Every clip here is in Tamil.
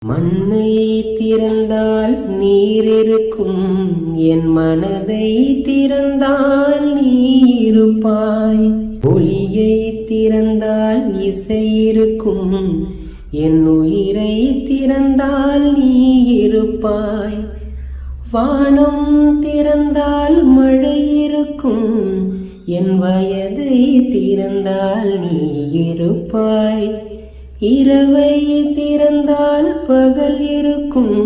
மண்ணை திறந்தால் நீர் இருக்கும், என் மனதை திறந்தால் நீ இருப்பாய். ஒளியை திறந்தால் இசை இருக்கும், என் உயிரை திறந்தால் நீ இருப்பாய். வானம் திறந்தால் மழை இருக்கும், என் வயதை திறந்தால் நீ இருப்பாய். இரவை திறந்தால் பகல் இருக்கும்,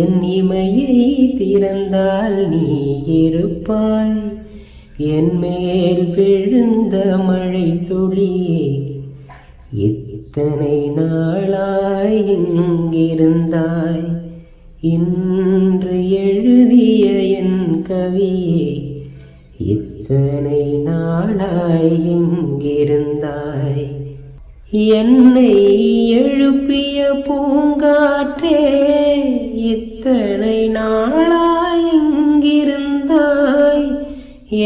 என் இமையை திறந்தால் நீ இருப்பாய். என் மேல் விழுந்த மழை துளியே, இத்தனை நாளாய் இங்கிருந்தாய். இன்று எழுதிய என் கவியே, இத்தனை நாளாய் இங்கிருந்தாய். என்னை எழுப்பிய பூங்காற்றே, இத்தனை நாளாய் இங்கிருந்தாய்.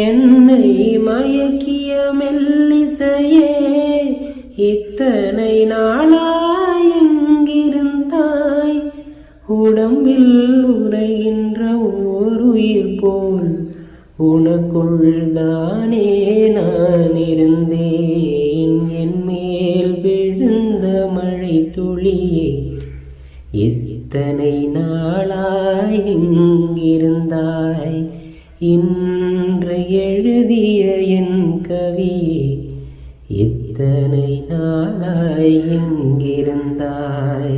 என்னை மயக்கிய மெல்லிசையே, இத்தனை நாளாய் இங்கிருந்தாய். உடம்பில் உறைகின்ற ஓருயிர் போல் உனக்குள்தானே நான் இருந்தேன். என் மேல் விழுந்த மழை துளியே, இத்தனை நாளாய் இங்கிருந்தாய். இன்று எழுதிய என் கவியே, இத்தனை நாளாய் இங்கிருந்தாய்.